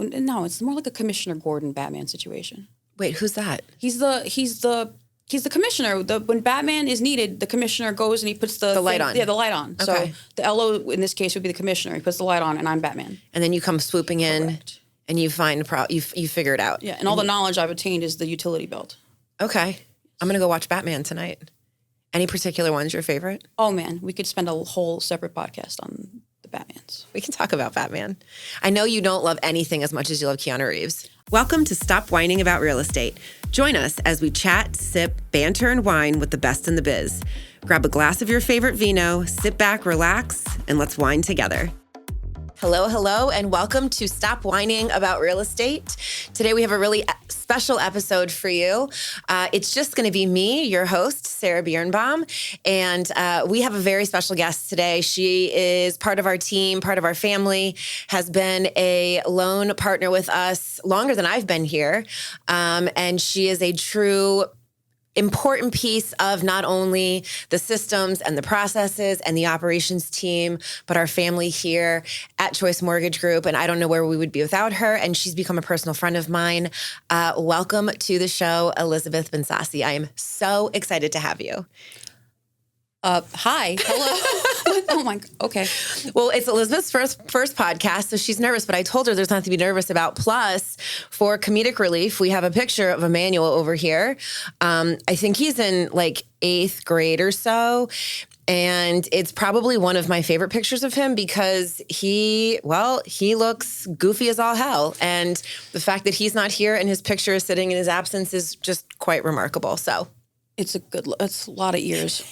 No, it's more like a Commissioner Gordon Batman situation. Wait, who's that? He's the commissioner. When Batman is needed, the commissioner goes and he puts the light on. Yeah, the light on. Okay. So the LO in this case would be the commissioner. He puts the light on, and I'm Batman. And then you come swooping in, Correct. and you find you figure it out. Yeah, and all the knowledge I've attained is the utility belt. Okay, I'm gonna go watch Batman tonight. Any particular ones your favorite? Oh man, we could spend a whole separate podcast on the Batmans. We can talk about Batman. I know you don't love anything as much as you love Keanu Reeves. Welcome to Stop Whining About Real Estate. Join us as we chat, sip, banter, and wine with the best in the biz. Grab a glass of your favorite vino, sit back, relax, and let's wine together. Hello, and welcome to Stop Whining About Real Estate. Today we have a really special episode for you. It's just going to be me, your host, Sarah Biernbaum, and we have a very special guest today. She is part of our team, part of our family, has been a loan partner with us longer than I've been here, and she is a true important piece of not only the systems and the processes and the operations team, but our family here at Choice Mortgage Group. And I don't know where we would be without her. And she's become a personal friend of mine. Welcome to the show, Elizabeth Bensassi. I am so excited to have you. Hi. Hello. Oh my. Okay. Well, it's Elizabeth's first podcast, so she's nervous, but I told her there's nothing to be nervous about. Plus, for comedic relief, we have a picture of Emmanuel over here. I think he's in like 8th grade or so. And it's probably one of my favorite pictures of him because he looks goofy as all hell. And the fact that he's not here and his picture is sitting in his absence is just quite remarkable. So it's a lot of years.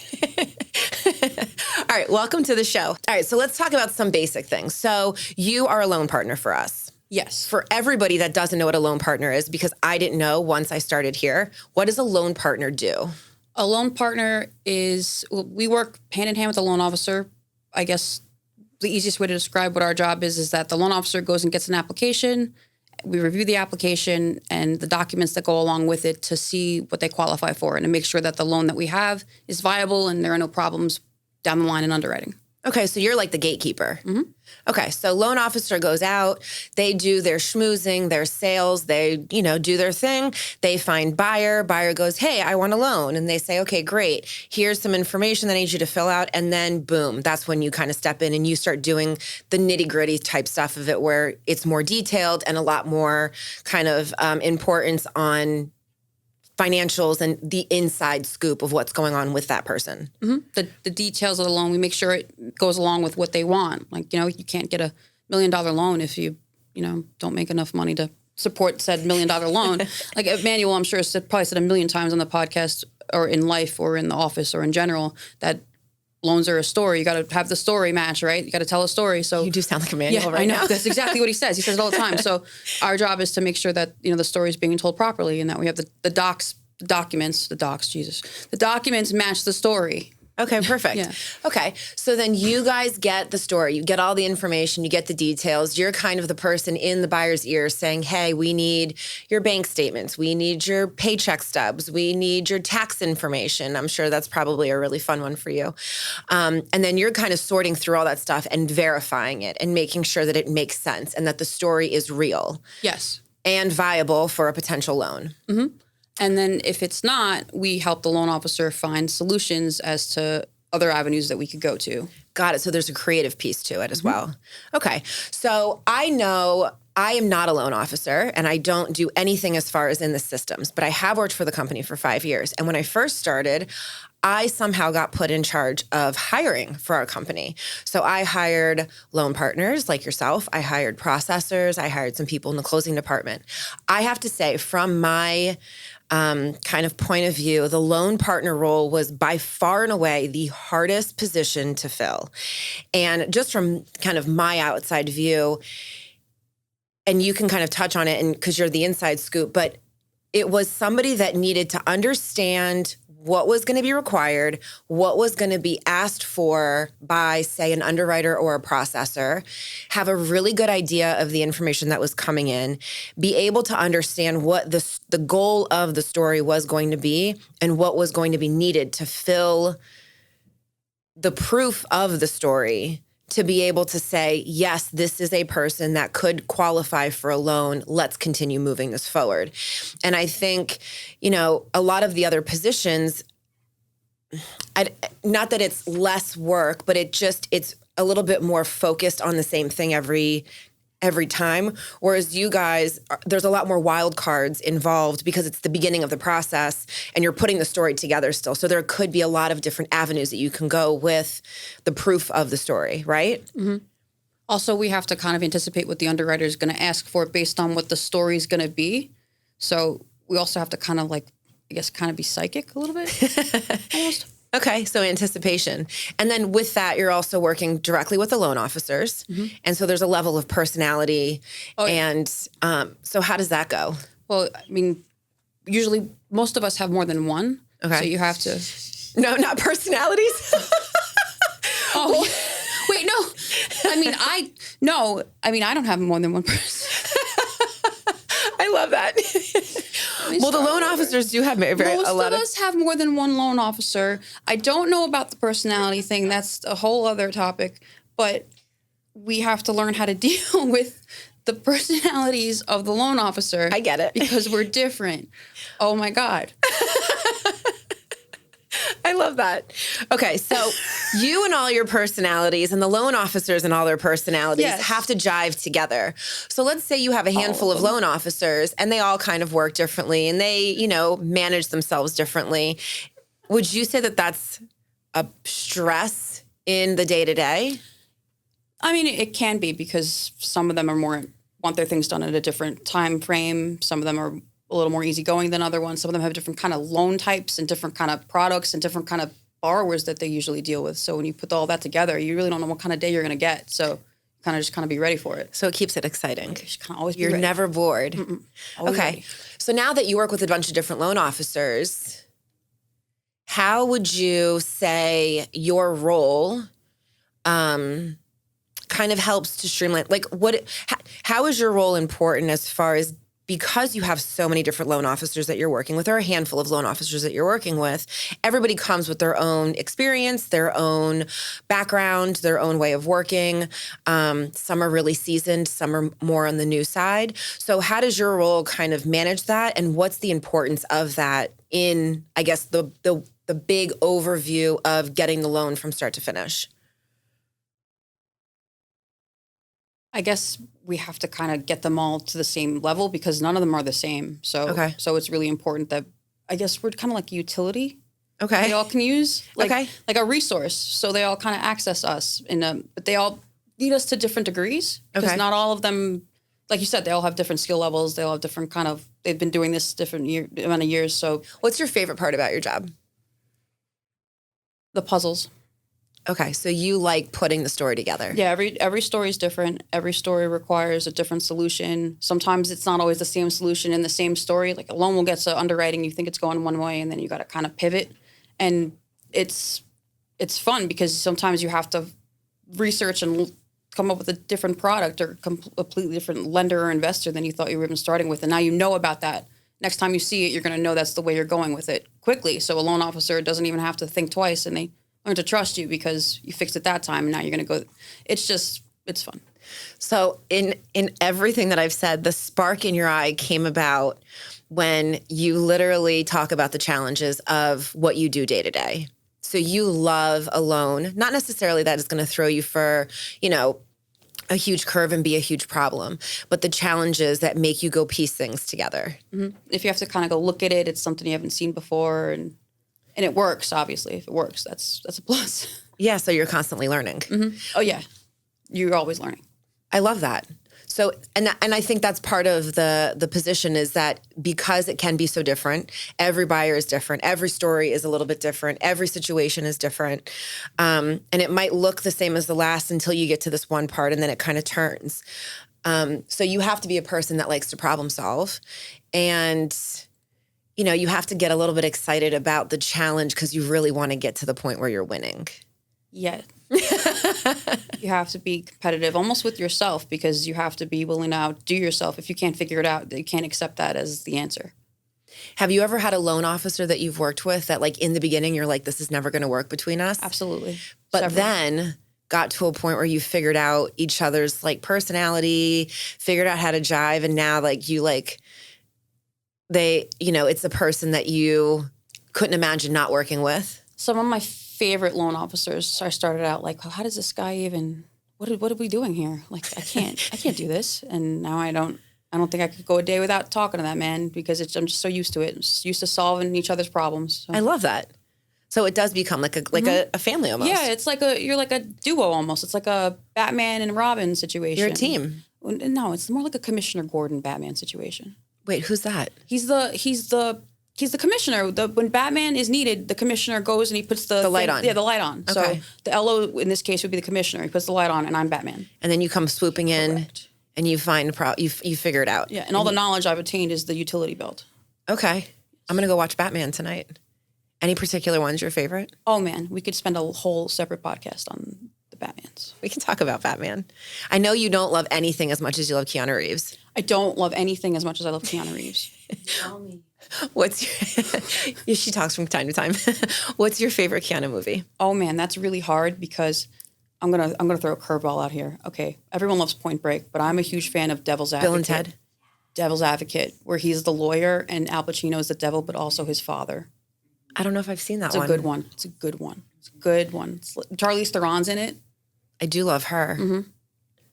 All right, welcome to the show. All right, so let's talk about some basic things. So you are a loan partner for us. Yes. For everybody that doesn't know what a loan partner is, because I didn't know once I started here, what does a loan partner do? A loan partner we work hand in hand with the loan officer. I guess the easiest way to describe what our job is that the loan officer goes and gets an application. We review the application and the documents that go along with it to see what they qualify for and to make sure that the loan that we have is viable and there are no problems down the line in underwriting. Okay, so you're like the gatekeeper. Mm-hmm. Okay, so loan officer goes out, they do their schmoozing, their sales, they, do their thing. They find buyer goes, hey, I want a loan. And they say, okay, great. Here's some information that I need you to fill out. And then boom, that's when you kind of step in and you start doing the nitty gritty type stuff of it where it's more detailed and a lot more kind of importance on financials and the inside scoop of what's going on with that person. Mm-hmm. The details of the loan, we make sure it goes along with what they want. Like, you can't get $1 million loan if you don't make enough money to support said $1 million loan. Like Emmanuel, I'm sure probably said 1 million times on the podcast or in life or in the office or in general that loans are a story. You got to have the story match, right? You got to tell a story. So you do sound like Emmanuel right I know. now. That's exactly what he says. He says it all the time. So our job is to make sure that, the story is being told properly and that we have the documents match the story. Okay, perfect. Yeah. Okay, so then you guys get the story. You get all the information. You get the details. You're kind of the person in the buyer's ear saying, hey, we need your bank statements. We need your paycheck stubs. We need your tax information. I'm sure that's probably a really fun one for you. And then you're kind of sorting through all that stuff and verifying it and making sure that it makes sense and that the story is real. Yes. And viable for a potential loan. Mm-hmm. And then if it's not, we help the loan officer find solutions as to other avenues that we could go to. Got it. So there's a creative piece to it as well. Okay. So I know I am not a loan officer and I don't do anything as far as in the systems, but I have worked for the company for 5 years. And when I first started, I somehow got put in charge of hiring for our company. So I hired loan partners like yourself. I hired processors. I hired some people in the closing department. I have to say, from my kind of point of view, the loan partner role was by far and away the hardest position to fill. And just from kind of my outside view, and you can kind of touch on it and because you're the inside scoop, but it was somebody that needed to understand what was going to be required, what was going to be asked for by, say, an underwriter or a processor, have a really good idea of the information that was coming in, be able to understand what the goal of the story was going to be and what was going to be needed to fill the proof of the story to be able to say, yes, this is a person that could qualify for a loan. Let's continue moving this forward. And I think, a lot of the other positions, not that it's less work, but it's a little bit more focused on the same thing every time. Whereas you guys, there's a lot more wild cards involved because it's the beginning of the process and you're putting the story together still. So there could be a lot of different avenues that you can go with the proof of the story, right? Mm-hmm. Also, we have to kind of anticipate what the underwriter is going to ask for based on what the story is going to be. So we also have to kind of be psychic a little bit, almost. Okay, so anticipation. And then with that, you're also working directly with the loan officers. Mm-hmm. And so there's a level of personality. Oh, and so how does that go? Well, I mean, usually most of us have more than one. Okay. So you have to... No, not personalities? Oh, well, wait, no. I don't have more than one person. I love that. Well, the loan officers do have a lot of... Most of us have more than one loan officer. I don't know about the personality thing. That's a whole other topic. But we have to learn how to deal with the personalities of the loan officer. I get it. Because we're different. Oh, my God. I love that. Okay, so you and all your personalities and the loan officers and all their personalities have to jive together. So let's say you have a handful of loan officers and they all kind of work differently and they, manage themselves differently. Would you say that that's a stress in the day-to-day? I mean, it can be because some of them want their things done at a different time frame. Some of them are a little more easygoing than other ones. Some of them have different kind of loan types and different kind of products and different kind of borrowers that they usually deal with. So when you put all that together, you really don't know what kind of day you're going to get. So just be ready for it. So it keeps it exciting. You're never bored. Okay. Ready. So now that you work with a bunch of different loan officers, how would you say your role kind of helps to streamline? How is your role important as far as, because you have so many different loan officers that you're working with, or a handful of loan officers that you're working with, everybody comes with their own experience, their own background, their own way of working. Some are really seasoned, some are more on the new side. So how does your role kind of manage that? And what's the importance of that in, I guess, the big overview of getting the loan from start to finish? I guess we have to kind of get them all to the same level because none of them are the same. So it's really important that, I guess, we're kind of like a utility. Okay. They all can use like a resource. So they all kind of access us but they all need us to different degrees because not all of them, like you said, they all have different skill levels. They all have different they've been doing this different amount of years. So what's your favorite part about your job? The puzzles. Okay, so you like putting the story together. Yeah, every story is different. Every story requires a different solution. Sometimes it's not always the same solution in the same story. Like a loan will get to underwriting, you think it's going one way, and then you got to kind of pivot. And it's fun because sometimes you have to research and come up with a different product or completely different lender or investor than you thought you were even starting with. And now you know about that. Next time you see it, you're going to know that's the way you're going with it quickly. So a loan officer doesn't even have to think twice, and they learn to trust you because you fixed it that time and now you're going to go. It's fun. So in everything that I've said, the spark in your eye came about when you literally talk about the challenges of what you do day to day. So you love a loan, not necessarily that it's going to throw you for, a huge curve and be a huge problem, but the challenges that make you go piece things together. Mm-hmm. If you have to kind of go look at it, it's something you haven't seen before and it works, obviously. If it works, that's a plus. Yeah, so you're constantly learning. Mm-hmm. Oh, yeah. You're always learning. I love that. So, and I think that's part of the position is that because it can be so different, every buyer is different, every story is a little bit different, every situation is different, and it might look the same as the last until you get to this one part and then it kind of turns. So you have to be a person that likes to problem solve and you have to get a little bit excited about the challenge because you really want to get to the point where you're winning. Yeah. You have to be competitive almost with yourself because you have to be willing to outdo yourself. If you can't figure it out, you can't accept that as the answer. Have you ever had a loan officer that you've worked with that in the beginning you're like, this is never going to work between us? Absolutely. But then got to a point where you figured out each other's like personality, figured out how to jive, and now like you like it's a person that you couldn't imagine not working with? Some of my favorite loan officers, I started out like, how does this guy even, what are we doing here? Like, I can't do this. And now I don't think I could go a day without talking to that man because I'm just so used to it. I'm just used to solving each other's problems. So. I love that. So it does become like a family almost. Yeah, it's like you're like a duo almost. It's like a Batman and Robin situation. You're a team. No, it's more like a Commissioner Gordon Batman situation. Wait, who's that? He's the commissioner. When Batman is needed, the commissioner goes and he puts the light on. Yeah, the light on. Okay. So the LO in this case would be the commissioner. He puts the light on, and I'm Batman. And then you come swooping in, Correct. and you find you figure it out. Yeah, and all the knowledge I've attained is the utility belt. Okay, I'm gonna go watch Batman tonight. Any particular ones your favorite? Oh man, we could spend a whole separate podcast on the Batmans. We can talk about Batman. I know you don't love anything as much as you love Keanu Reeves. I don't love anything as much as I love Keanu Reeves. What's your, she talks from time to time. What's your favorite Keanu movie? Oh man, that's really hard because I'm gonna throw a curveball out here. Okay, everyone loves Point Break, but I'm a huge fan of Devil's Advocate. Bill and Ted. Devil's Advocate, where he's the lawyer and Al Pacino is the devil, but also his father. I don't know if I've seen that one. It's a good one. It's a good one. It's a good one. Charlize Theron's in it. I do love her. Mm-hmm.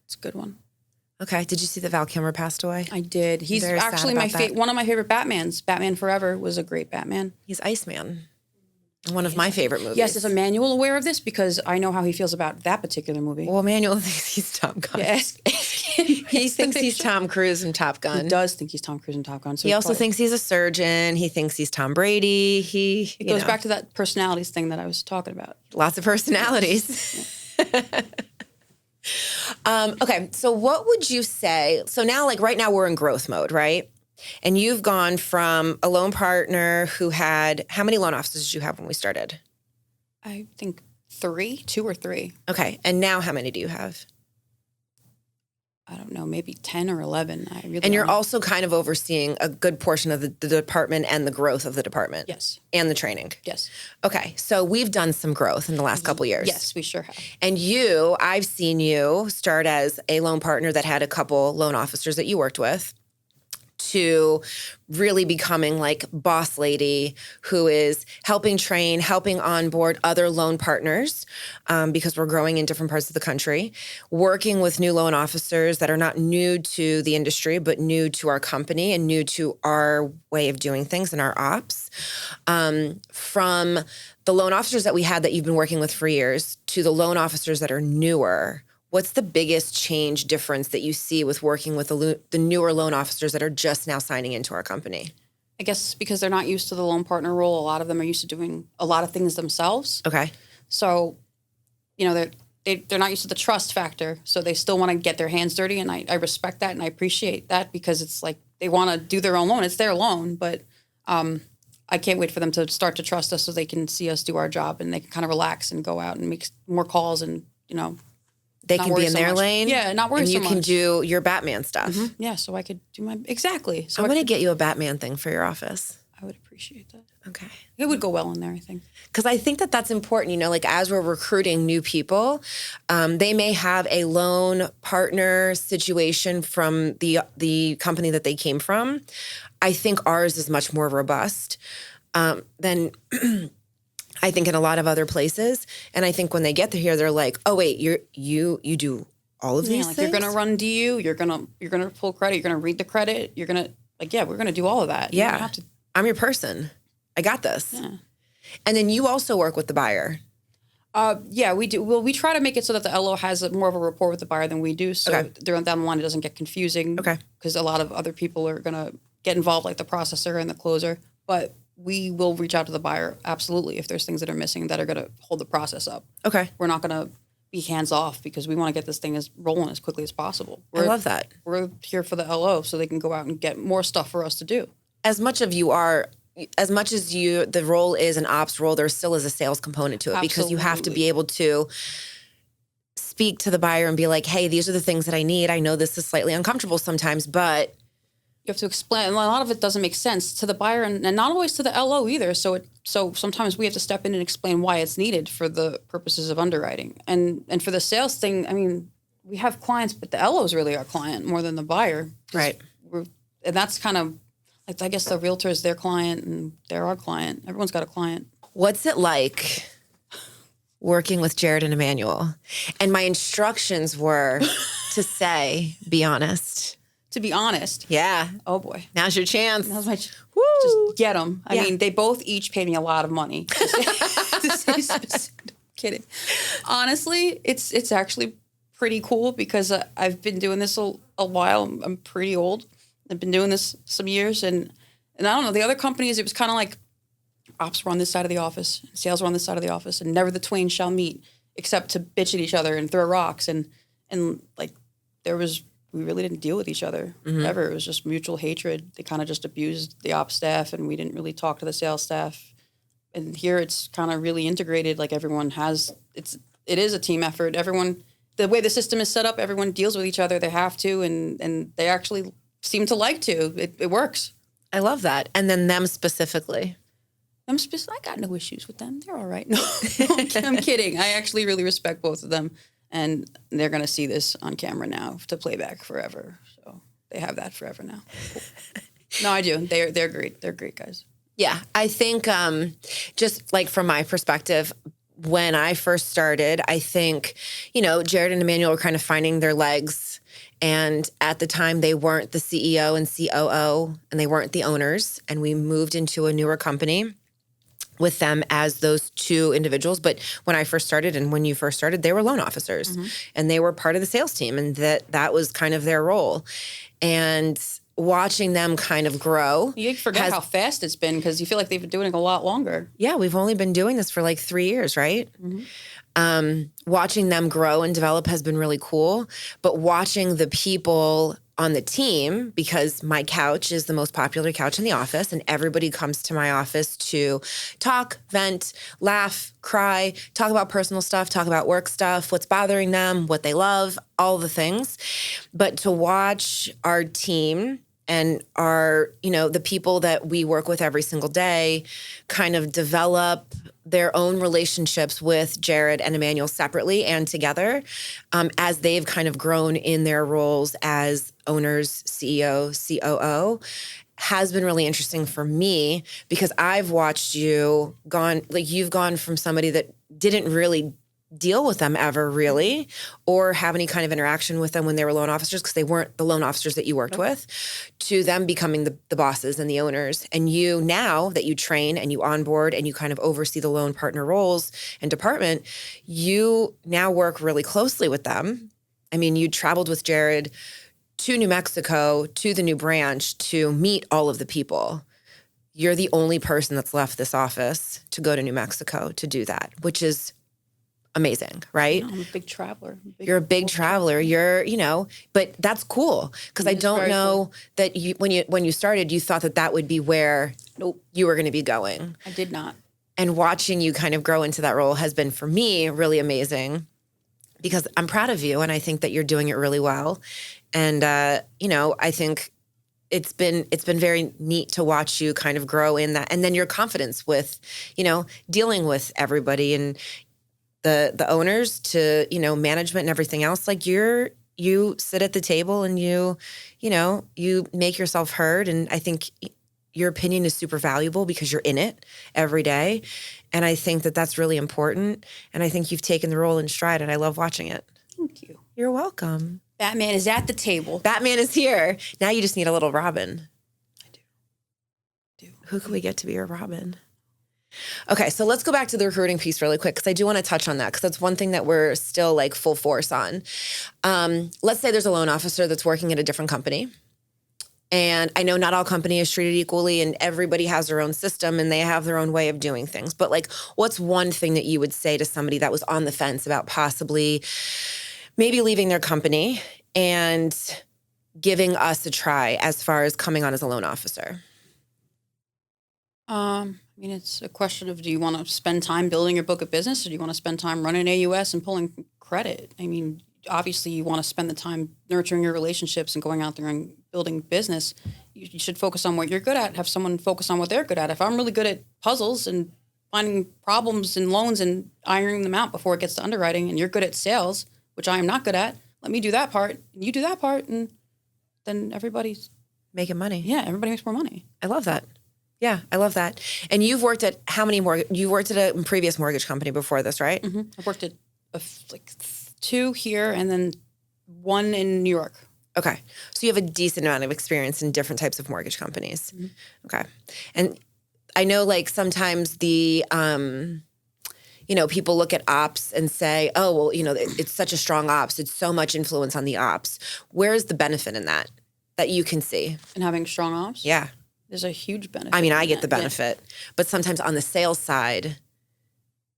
It's a good one. Okay. Did you see that Val Kilmer passed away? I did. He's actually one of my favorite Batmans. Batman Forever was a great Batman. He's Iceman. One of my favorite movies. Yes, is Emmanuel aware of this? Because I know how he feels about that particular movie. Well, Emmanuel thinks he's Top Gun. Yeah, he thinks he's Tom Cruise in Top Gun. He does think he's Tom Cruise in Top Gun. So he also thinks he's a surgeon. He thinks he's Tom Brady. It goes back to that personalities thing that I was talking about. Lots of personalities. Okay, so what would you say? So now, like right now, we're in growth mode, right? And you've gone from a loan partner who had, how many loan officers did you have when we started? I think 2 or 3. Okay, and now how many do you have? I don't know, maybe 10 or 11. And you're also kind of overseeing a good portion of the department and the growth of the department. Yes. And the training. Yes. Okay, so we've done some growth in the last couple years. Yes, we sure have. And I've seen you start as a loan partner that had a couple loan officers that you worked with, to really becoming like boss lady who is helping train, helping onboard other loan partners because we're growing in different parts of the country, working with new loan officers that are not new to the industry, but new to our company and new to our way of doing things and our ops. From the loan officers that we had that you've been working with for years to the loan officers that are newer, what's the biggest change difference that you see with working with the newer loan officers that are just now signing into our company? I guess because they're not used to the loan partner role, a lot of them are used to doing a lot of things themselves. Okay. So, they're not used to the trust factor, so they still want to get their hands dirty, and I respect that and I appreciate that because it's like they want to do their own loan. It's their loan, but I can't wait for them to start to trust us so they can see us do our job and they can kind of relax and go out and make more calls and, they can be in their lane. Yeah, not worry so much. And you can do your Batman stuff. Mm-hmm. Yeah, so I could do exactly. So I'm going to get you a Batman thing for your office. I would appreciate that. Okay. It would go well in there, I think. Because I think that that's important. Like as we're recruiting new people, they may have a loan partner situation from the company that they came from. I think ours is much more robust than I think in a lot of other places. And I think when they get here, they're like, oh wait, you do all of these things? You're gonna run DU, you're gonna pull credit, you're gonna read the credit, you're gonna we're gonna do all of that. Yeah. I'm your person. I got this. Yeah. And then you also work with the buyer. Yeah, we do. Well, we try to make it so that the LO has more of a rapport with the buyer than we do. So down the line, it doesn't get confusing. Okay. Because a lot of other people are going to get involved, like the processor and the closer. But we will reach out to the buyer, absolutely, if there's things that are missing that are going to hold the process up. Okay. We're not going to be hands off because we want to get this thing rolling as quickly as possible. I love that. We're here for the LO so they can go out and get more stuff for us to do. As much as the role is an ops role, there still is a sales component to it. Absolutely. Because you have to be able to speak to the buyer and be like, hey, these are the things that I need. I know this is slightly uncomfortable sometimes, but you have to explain. And a lot of it doesn't make sense to the buyer and not always to the LO either. So sometimes we have to step in and explain why it's needed for the purposes of underwriting. And for the sales thing, I mean, we have clients, but the LO is really our client more than the buyer. Right. And that's kind of, like, I guess the realtor is their client and they're our client. Everyone's got a client. What's it like working with Jared and Emmanuel? And my instructions were to say, be honest. To be honest. Yeah. Oh, boy. Now's your chance. Now's my Woo. Just get them. I mean, they both each paid me a lot of money. To say specific. Kidding. Honestly, it's actually pretty cool because I've been doing this a while. I'm pretty old. I've been doing this some years. And I don't know, the other companies, it was kind of like ops were on this side of the office, sales were on this side of the office, and never the twain shall meet except to bitch at each other and throw rocks. And like we really didn't deal with each other ever. It was just mutual hatred. They kind of just abused the ops staff and we didn't really talk to the sales staff. And here it's kind of really integrated. Like everyone it is a team effort. Everyone, the way the system is set up, everyone deals with each other. They have to, and they actually seem to like to. It works. I love that. And then them specifically. I got no issues with them. They're all right. No, I'm kidding. I actually really respect both of them. And they're going to see this on camera now to play back forever. So they have that forever now. Cool. No, I do. They're great. They're great guys. Yeah. I think just like from my perspective, when I first started, I think, Jared and Emmanuel were kind of finding their legs. And at the time, they weren't the CEO and COO, and they weren't the owners. And we moved into a newer company with them as those two individuals. But when I first started and when you first started, they were loan officers and they were part of the sales team, and that was kind of their role. And watching them kind of grow. You forget how fast it's been because you feel like they've been doing it a lot longer. Yeah, we've only been doing this for like 3 years, right? Watching them grow and develop has been really cool. But watching the people on the team, because my couch is the most popular couch in the office and everybody comes to my office to talk, vent, laugh, cry, talk about personal stuff, talk about work stuff, what's bothering them, what they love, all the things. But to watch our team and our, the people that we work with every single day kind of develop their own relationships with Jared and Emmanuel separately and together as they've kind of grown in their roles as owners, CEO, COO, has been really interesting for me because I've watched you've gone from somebody that didn't really deal with them ever really or have any kind of interaction with them when they were loan officers because they weren't the loan officers that you worked with, to them becoming the bosses and the owners. And you, now that you train and you onboard and you kind of oversee the loan partner roles and department, you now work really closely with them. I mean, you traveled with Jared to New Mexico, to the new branch to meet all of the people. You're the only person that's left this office to go to New Mexico to do that, which is amazing, right? I'm a big traveler. You're a big traveler. But that's cool because I don't know that when you started, you thought that would be where you were going to be going. I did not. And watching you kind of grow into that role has been, for me, really amazing because I'm proud of you and I think that you're doing it really well. And, I think it's been very neat to watch you kind of grow in that. And then your confidence with, dealing with everybody and the owners to, management and everything else. Like you sit at the table and you make yourself heard. And I think your opinion is super valuable because you're in it every day. And I think that that's really important. And I think you've taken the role in stride and I love watching it. Thank you. You're welcome. Batman is at the table. Batman is here. Now you just need a little Robin. I do. Who can we get to be your Robin? Okay, so let's go back to the recruiting piece really quick because I do want to touch on that because that's one thing that we're still like full force on. Let's say there's a loan officer that's working at a different company. And I know not all company is treated equally and everybody has their own system and they have their own way of doing things. But like, what's one thing that you would say to somebody that was on the fence about possibly maybe leaving their company and giving us a try as far as coming on as a loan officer? It's a question of, do you want to spend time building your book of business or do you want to spend time running AUS and pulling credit? I mean, obviously you want to spend the time nurturing your relationships and going out there and building business. you should focus on what you're good at. Have someone focus on what they're good at. If I'm really good at puzzles and finding problems in loans and ironing them out before it gets to underwriting, and you're good at sales, which I am not good at, let me do that part, and you do that part, and then everybody's making money. Yeah, everybody makes more money. I love that. Yeah, I love that. And you've worked at how many you worked at a previous mortgage company before this, right? Mm-hmm. I've worked at two here and then one in New York. Okay. So you have a decent amount of experience in different types of mortgage companies. Mm-hmm. Okay. And I know like sometimes the, people look at ops and say, oh, well, it's such a strong ops. It's so much influence on the ops. Where's the benefit in that you can see? In having strong ops? Yeah. There's a huge benefit. I mean, I get the benefit, but sometimes on the sales side,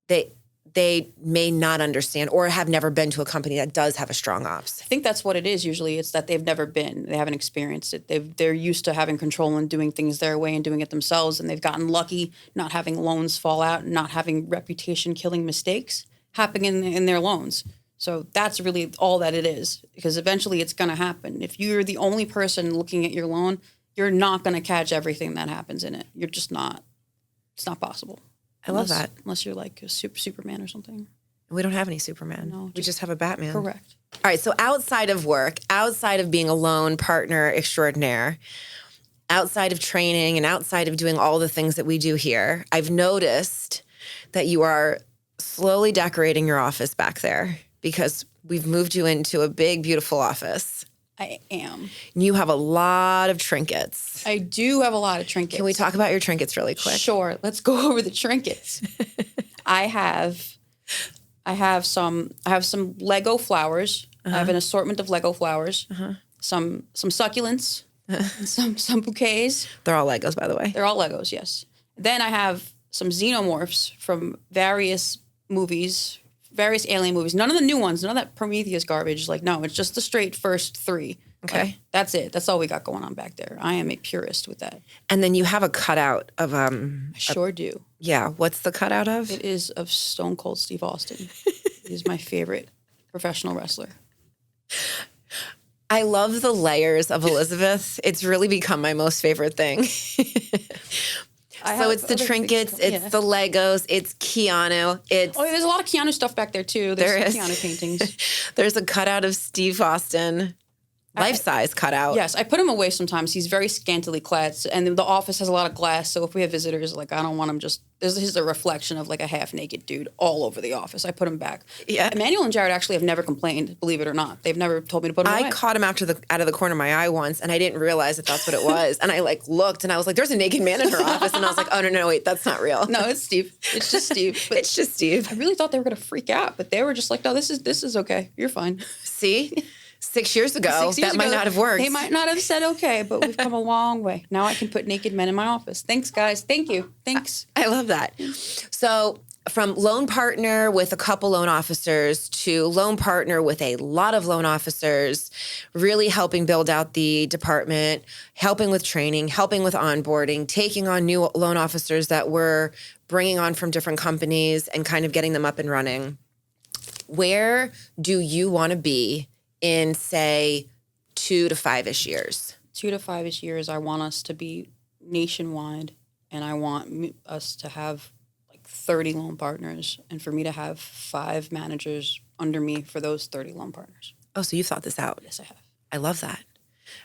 they may not understand or have never been to a company that does have a strong ops. I think that's what it is usually. It's that they've never been. They haven't experienced it. They're used to having control and doing things their way and doing it themselves, and they've gotten lucky not having loans fall out, not having reputation-killing mistakes happening in their loans. So that's really all that it is, because eventually it's going to happen. If you're the only person looking at your loan, you're not going to catch everything that happens in it. You're just not. It's not possible. I love that. Unless you're like a Superman or something. We don't have any Superman. No, we just have a Batman. Correct. All right. So outside of work, outside of being a loan partner extraordinaire, outside of training and outside of doing all the things that we do here, I've noticed that you are slowly decorating your office back there because we've moved you into a big, beautiful office. I am. You have a lot of trinkets. I do have a lot of trinkets. Can we talk about your trinkets really quick? Sure. Let's go over the trinkets. I have some Lego flowers. I have an assortment of Lego flowers. Some succulents. Some bouquets. They're all Legos, by the way. They're all Legos, yes. Then I have some xenomorphs from various movies. Various alien movies. None of the new ones. None of that Prometheus garbage. No, it's just the straight first three. Okay. That's it. That's all we got going on back there. I am a purist with that. And then you have a cutout of I sure do. Yeah. What's the cutout of? It is of Stone Cold Steve Austin. He's my favorite professional wrestler. I love the layers of Elizabeth. It's really become my most favorite thing. So it's the trinkets, it's the Legos, it's Keanu. There's a lot of Keanu stuff back there too. There's Keanu paintings. There's a cutout of Steve Austin, life-size cutout. Yes, I put him away sometimes. He's very scantily clad, and the office has a lot of glass. So if we have visitors, I don't want him just. This is a reflection of a half-naked dude all over the office. I put him back. Yeah. Emmanuel and Jared actually have never complained, believe it or not. They've never told me to put him away. I caught him out of the corner of my eye once, and I didn't realize that that's what it was. And I looked, and I was like, "There's a naked man in her office," and I was like, "Oh no, wait, that's not real." No, it's Steve. It's just Steve. But it's just Steve. I really thought they were going to freak out, but they were just like, "No, this is okay. You're fine." See. 6 years ago, that might not have worked. They might not have said okay, but we've come a long way. Now I can put naked men in my office. Thanks, guys. Thank you. Thanks. I love that. So from loan partner with a couple loan officers to loan partner with a lot of loan officers, really helping build out the department, helping with training, helping with onboarding, taking on new loan officers that we're bringing on from different companies and kind of getting them up and running. Where do you want to be in, say, 2 to 5-ish years? 2 to 5-ish years, I want us to be nationwide, and I want us to have 30 loan partners, and for me to have 5 managers under me for those 30 loan partners. Oh, so you've thought this out. Yes, I have. I love that.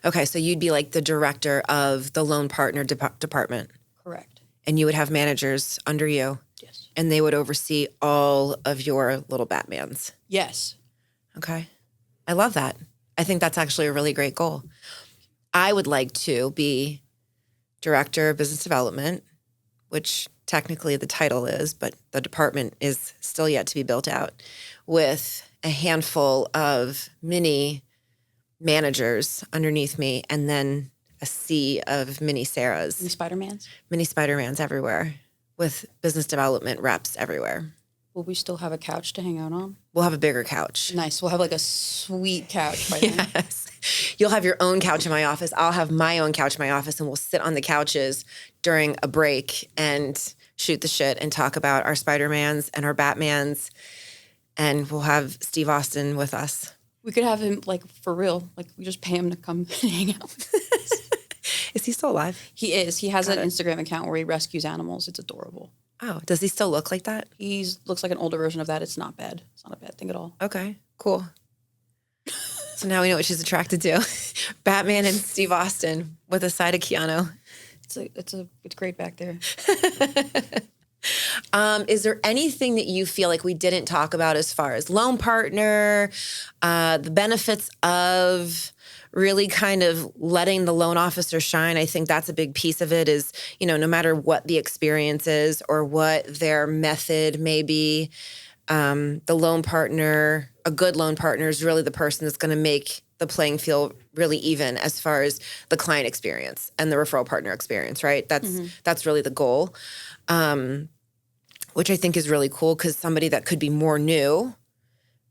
Okay, so you'd be the director of the loan partner department. Correct. And you would have managers under you. Yes. And they would oversee all of your little Batmans. Yes. Okay. I love that. I think that's actually a really great goal. I would like to be director of business development, which technically the title is, but the department is still yet to be built out, with a handful of mini managers underneath me, and then a sea of mini Sarahs. Mini Spider-Mans? Mini Spider-Mans everywhere, with business development reps everywhere. Will we still have a couch to hang out on? We'll have a bigger couch. Nice. We'll have a sweet couch by then. Yes. You'll have your own couch in my office. I'll have my own couch in my office, and we'll sit on the couches during a break and shoot the shit and talk about our Spider-Mans and our Batmans, and we'll have Steve Austin with us. We could have him, for real. We just pay him to come and hang out with us. Is Is he still alive? He is. He has an Instagram account where he rescues animals. It's adorable. Oh, does he still look like that? He looks like an older version of that. It's not bad. It's not a bad thing at all. Okay, cool. So now we know what she's attracted to. Batman and Steve Austin with a side of Keanu. It's great back there. Is there anything that you feel like we didn't talk about as far as loan partner, the benefits of really kind of letting the loan officer shine? I think that's a big piece of it is, no matter what the experience is or what their method may be, the loan partner, a good loan partner is really the person that's going to make the playing field really even as far as the client experience and the referral partner experience, right? That's really the goal, which I think is really cool because somebody that could be more new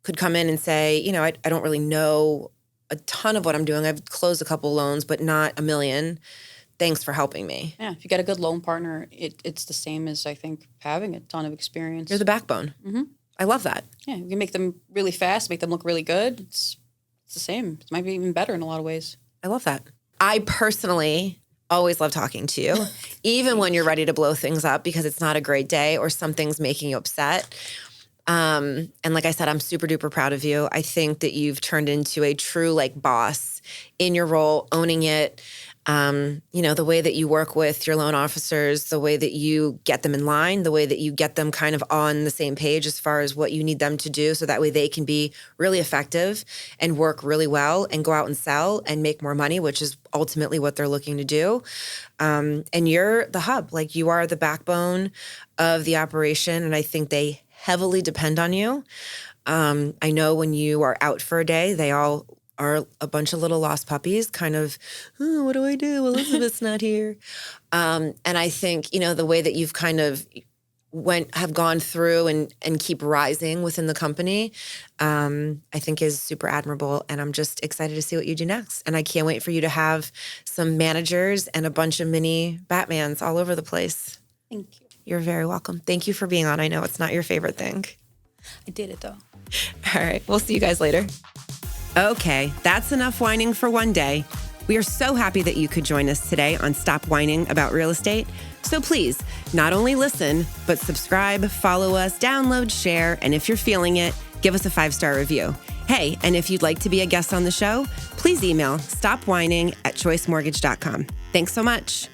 could come in and say, I don't really know a ton of what I'm doing. I've closed a couple loans, but not a million. Thanks for helping me. Yeah, if you get a good loan partner, it's the same as, I think, having a ton of experience. You're the backbone. Mm-hmm. I love that. Yeah, you can make them really fast, make them look really good. It's the same. It might be even better in a lot of ways. I love that. I personally always love talking to you, even when you're ready to blow things up because it's not a great day or something's making you upset. And like I said, I'm super duper proud of you. I think that you've turned into a true boss in your role, owning it. The way that you work with your loan officers, the way that you get them in line, the way that you get them kind of on the same page as far as what you need them to do. So that way they can be really effective and work really well and go out and sell and make more money, which is ultimately what they're looking to do. And you're the hub, you are the backbone of the operation. And I think they heavily depend on you. I know when you are out for a day, they all are a bunch of little lost puppies, kind of, oh, what do I do? Elizabeth's not here. And I think, the way that you've kind of have gone through and keep rising within the company, I think is super admirable. And I'm just excited to see what you do next. And I can't wait for you to have some managers and a bunch of mini Batmans all over the place. Thank you. You're very welcome. Thank you for being on. I know it's not your favorite thing. I did it though. All right. We'll see you guys later. Okay, that's enough whining for one day. We are so happy that you could join us today on Stop Whining About Real Estate. So please, not only listen, but subscribe, follow us, download, share, and if you're feeling it, give us a 5-star review. Hey, and if you'd like to be a guest on the show, please email stopwhining@choicemortgage.com. Thanks so much.